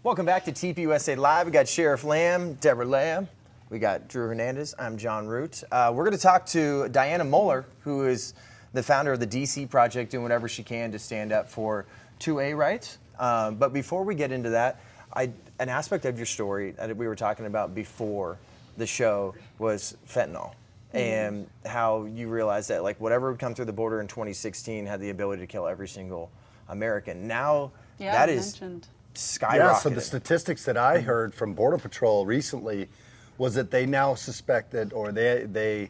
Welcome back to TPUSA Live. We got Sheriff Lamb, Deborah Lamb. We got Drew Hernandez. I'm John Root. We're going to talk to Diana Muller, who is the founder of the DC Project, doing whatever she can to stand up for 2A rights. But before we get into that, an aspect of your story that we were talking about before the show was fentanyl. And how you realized that like whatever would come through the border in 2016 had the ability to kill every single American. Now that is skyrocketed. Yeah, so the statistics that I heard from Border Patrol recently was that they now suspect that, or they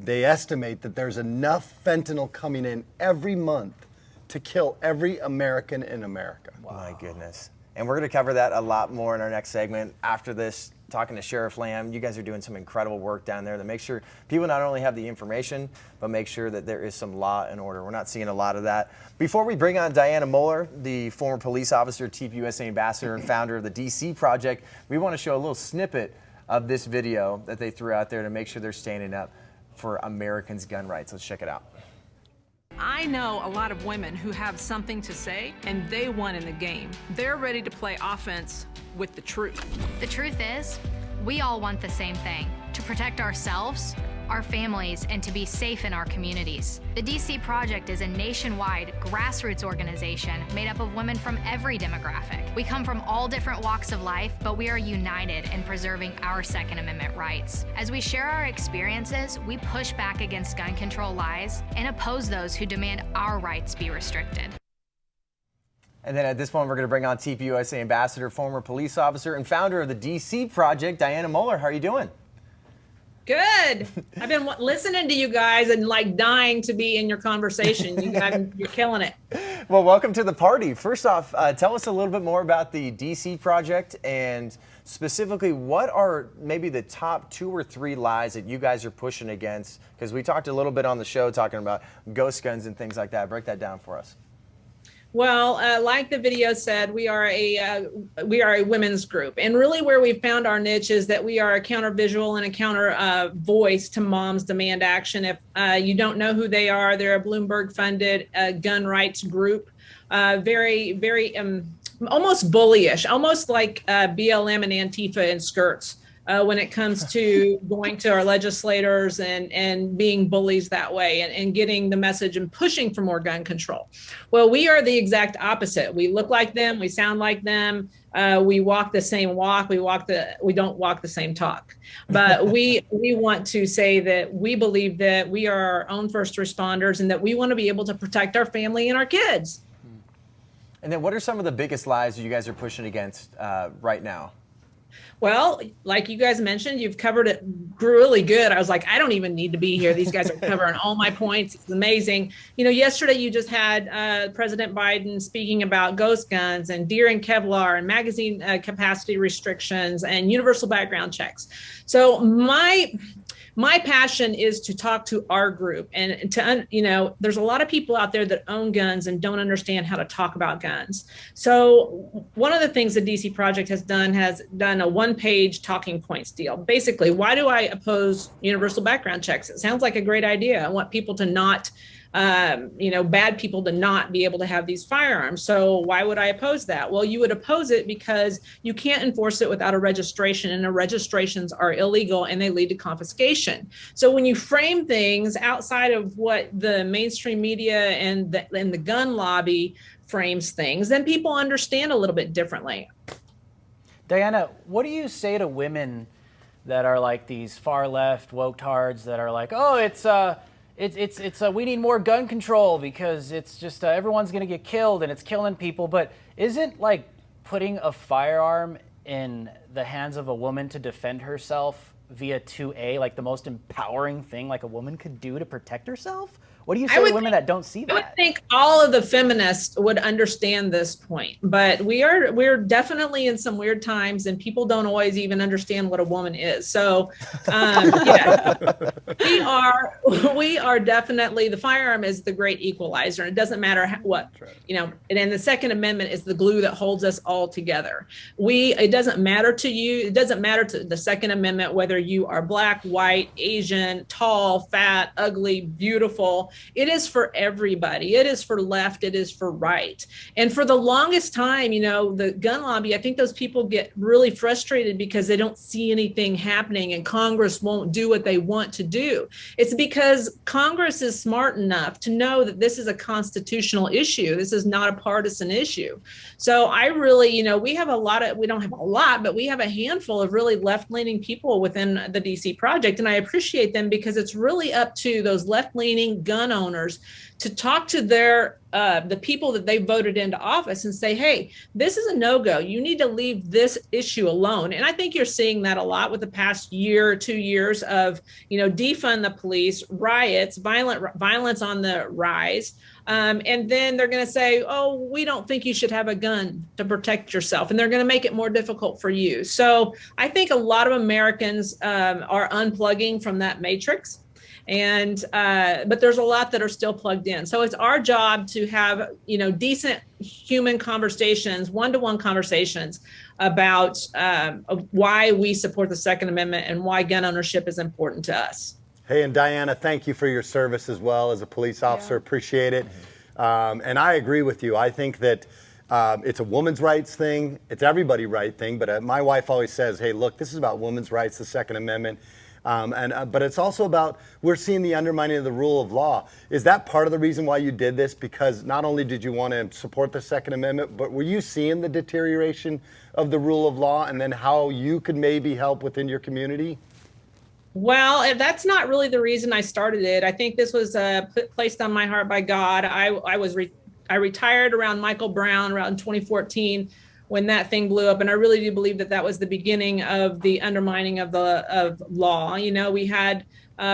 estimate that there's enough fentanyl coming in every month to kill every American in America. Wow. My goodness. And we're going to cover that a lot more in our next segment after this, talking to Sheriff Lamb. You guys are doing some incredible work down there to make sure people not only have the information, but make sure that there is some law and order. We're not seeing a lot of that. Before we bring on Diana Muller, the former police officer, TPUSA ambassador, and founder of the DC Project, we want to show a little snippet of this video that they threw out there to make sure they're standing up for Americans' gun rights. Let's check it out. I know a lot of women who have something to say, and they won in the game. They're ready to play offense with the truth. The truth is, we all want the same thing: to protect ourselves, our families, and to be safe in our communities. The DC Project is a nationwide grassroots organization made up of women from every demographic. We come from all different walks of life, but we are united in preserving our Second Amendment rights. As we share our experiences, we push back against gun control lies and oppose those who demand our rights be restricted. And then at this point, we're going to bring on TPUSA ambassador, former police officer, and founder of the DC Project, Diana Muller. How are you doing? Good. I've been listening to you guys and like dying to be in your conversation. You guys, you're killing it. Well, welcome to the party. First off, tell us a little bit more about the DC Project and specifically what are maybe the top 2 or 3 lies that you guys are pushing against? Because we talked a little bit on the show talking about ghost guns and things like that. Break that down for us. Well, like the video said, we are a women's group, and really where we've found our niche is that we are a counter visual and a counter voice to moms demand action. If you don't know who they are, they're a Bloomberg funded gun rights group, very almost bullyish, almost like BLM and Antifa in skirts. When it comes to going to our legislators and being bullies that way and getting the message and pushing for more gun control. Well, we are the exact opposite. We look like them. We sound like them. We walk the same walk. We don't walk the same talk. But we want to say that we believe that we are our own first responders and that we want to be able to protect our family and our kids. And then what are some of the biggest lies you guys are pushing against right now? Well, like you guys mentioned, you've covered it really good. I was like, I don't even need to be here. These guys are covering all my points. It's amazing. You know, yesterday you just had President Biden speaking about ghost guns and deer and Kevlar and magazine capacity restrictions and universal background checks. So my passion is to talk to our group and to, there's a lot of people out there that own guns and don't understand how to talk about guns. So one of the things the DC Project has done a one-page talking points deal. Basically, why do I oppose universal background checks? It sounds like a great idea. I want people to not bad people to not be able to have these firearms. So why would I oppose that? Well, you would oppose it because you can't enforce it without a registration, and the registrations are illegal and they lead to confiscation. So when you frame things outside of what the mainstream media and the gun lobby frames things, then people understand a little bit differently. Diana, what do you say to women that are like these far left woke-tards that are like, oh, we need more gun control because it's just everyone's going to get killed and it's killing people. But isn't like putting a firearm in the hands of a woman to defend herself via 2A like the most empowering thing like a woman could do to protect herself? What do you say to women that don't see that? I would think all of the feminists would understand this point, but we're definitely in some weird times, and people don't always even understand what a woman is. So, yeah, we are definitely, the firearm is the great equalizer. And it doesn't matter what, and then the Second Amendment is the glue that holds us all together. It doesn't matter to you. It doesn't matter to the Second Amendment whether you are black, white, Asian, tall, fat, ugly, beautiful. It is for everybody. It is for left. It is for right. And for the longest time, the gun lobby, I think those people get really frustrated because they don't see anything happening and Congress won't do what they want to do. It's because Congress is smart enough to know that this is a constitutional issue. This is not a partisan issue. So I really, we don't have a lot, but we have a handful of really left-leaning people within the DC project. And I appreciate them because it's really up to those left-leaning gun owners to talk to the people that they voted into office and say, hey, this is a no-go. You need to leave this issue alone. And I think you're seeing that a lot with the past year or 2 years of, defund the police, riots, violence on the rise. And then they're going to say, oh, we don't think you should have a gun to protect yourself. And they're going to make it more difficult for you. So I think a lot of Americans are unplugging from that matrix. But there's a lot that are still plugged in. So it's our job to have, decent human conversations, one-to-one conversations about why we support the Second Amendment and why gun ownership is important to us. Hey, and Diana, thank you for your service as well as a police officer. Appreciate it. And I agree with you. I think that it's a woman's rights thing. It's everybody's right thing. But my wife always says, hey, look, this is about women's rights, the Second Amendment. But it's also about, we're seeing the undermining of the rule of law. Is that part of the reason why you did this? Because not only did you want to support the Second Amendment, but were you seeing the deterioration of the rule of law and then how you could maybe help within your community? Well, that's not really the reason I started it. I think this was placed on my heart by God. I retired around Michael Brown around 2014 when that thing blew up. And I really do believe that was the beginning of the undermining of law. We had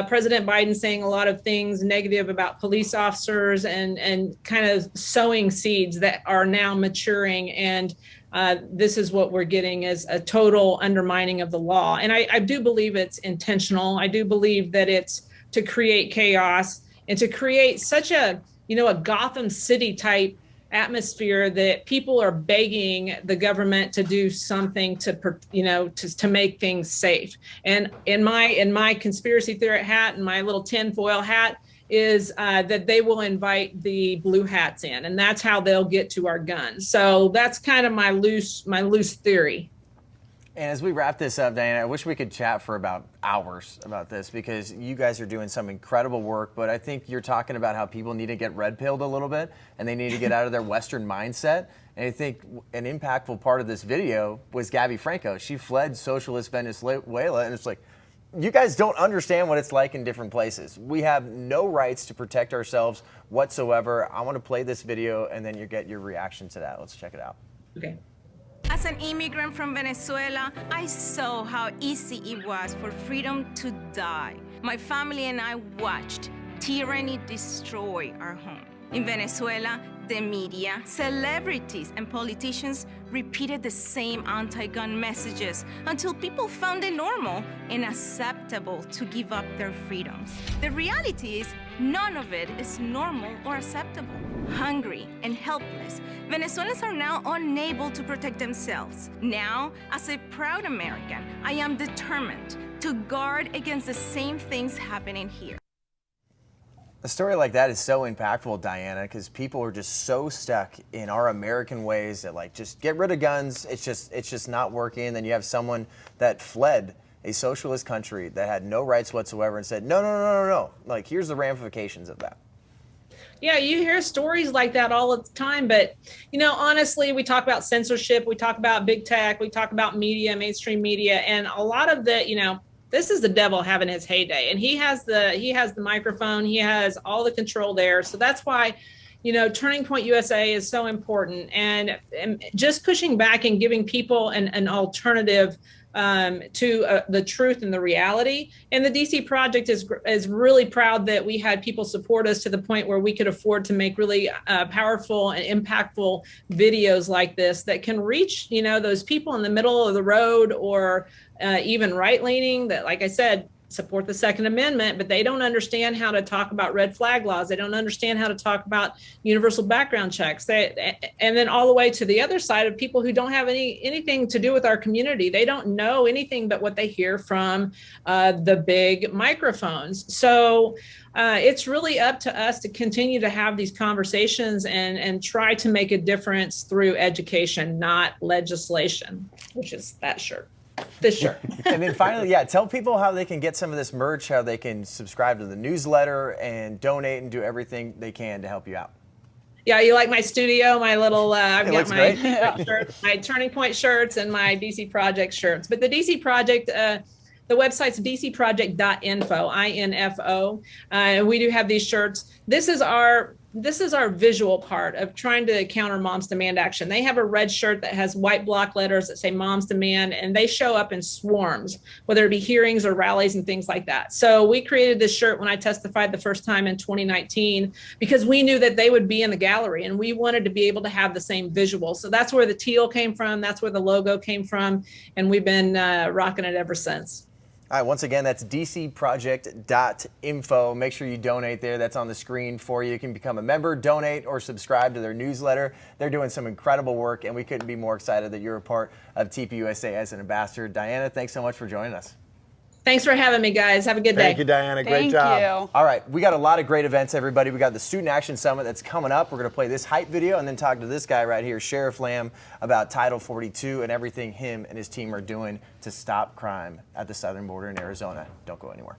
President Biden saying a lot of things negative about police officers and kind of sowing seeds that are now maturing. And this is what we're getting is a total undermining of the law. And I do believe it's intentional. I do believe that it's to create chaos and to create such a Gotham City type atmosphere that people are begging the government to do something to make things safe. And in my conspiracy theory hat and my little tinfoil hat is that they will invite the blue hats in, and that's how they'll get to our guns. So that's kind of my loose theory. And as we wrap this up, Diana, I wish we could chat for about hours about this because you guys are doing some incredible work, but I think you're talking about how people need to get red-pilled a little bit and they need to get out of their Western mindset. And I think an impactful part of this video was Gabby Franco. She fled socialist Venezuela, and it's like, you guys don't understand what it's like in different places. We have no rights to protect ourselves whatsoever. I want to play this video, and then you get your reaction to that. Let's check it out. Okay. As an immigrant from Venezuela, I saw how easy it was for freedom to die. My family and I watched tyranny destroy our home. In Venezuela, the media, celebrities, and politicians repeated the same anti-gun messages until people found it normal and acceptable to give up their freedoms. The reality is, none of it is normal or acceptable. Hungry and helpless, Venezuelans are now unable to protect themselves. Now, as a proud American, I am determined to guard against the same things happening here. A story like that is so impactful, Diana, because people are just so stuck in our American ways that just get rid of guns. It's just not working. Then you have someone that fled a socialist country that had no rights whatsoever and said, no. Here's the ramifications of that. Yeah, you hear stories like that all the time. But, honestly, we talk about censorship. We talk about big tech. We talk about media, mainstream media. And a lot of the, this is the devil having his heyday, and he has the microphone. He has all the control there. So that's why, Turning Point USA is so important, and just pushing back and giving people an alternative to the truth and the reality. And the DC project is really proud that we had people support us to the point where we could afford to make really powerful and impactful videos like this that can reach, those people in the middle of the road or even right-leaning that, like I said, support the Second Amendment, but they don't understand how to talk about red flag laws. They don't understand how to talk about universal background checks. And then all the way to the other side of people who don't have anything to do with our community. They don't know anything but what they hear from the big microphones. So it's really up to us to continue to have these conversations and try to make a difference through education, not legislation, which is that shirt. This shirt. And then finally, tell people how they can get some of this merch, how they can subscribe to the newsletter and donate and do everything they can to help you out. Yeah, you like my studio, my little, I've got my shirts, my Turning Point shirts and my DC Project shirts. But the DC Project, the website's dcproject.info, I-N-F-O. We do have these shirts. This is our visual part of trying to counter Moms Demand Action. They have a red shirt that has white block letters that say Moms Demand, and they show up in swarms, whether it be hearings or rallies and things like that. So we created this shirt when I testified the first time in 2019 because we knew that they would be in the gallery and we wanted to be able to have the same visual. So that's where the teal came from. That's where the logo came from. And we've been rocking it ever since. All right, once again, that's dcproject.info. Make sure you donate there. That's on the screen for you. You can become a member, donate, or subscribe to their newsletter. They're doing some incredible work, and we couldn't be more excited that you're a part of TPUSA as an ambassador. Diana, thanks so much for joining us. Thanks for having me, guys. Have a good day. Thank you, Diana. Great job. Thank you. All right, we got a lot of great events, everybody. We got the Student Action Summit that's coming up. We're going to play this hype video and then talk to this guy right here, Sheriff Lamb, about Title 42 and everything him and his team are doing to stop crime at the southern border in Arizona. Don't go anywhere.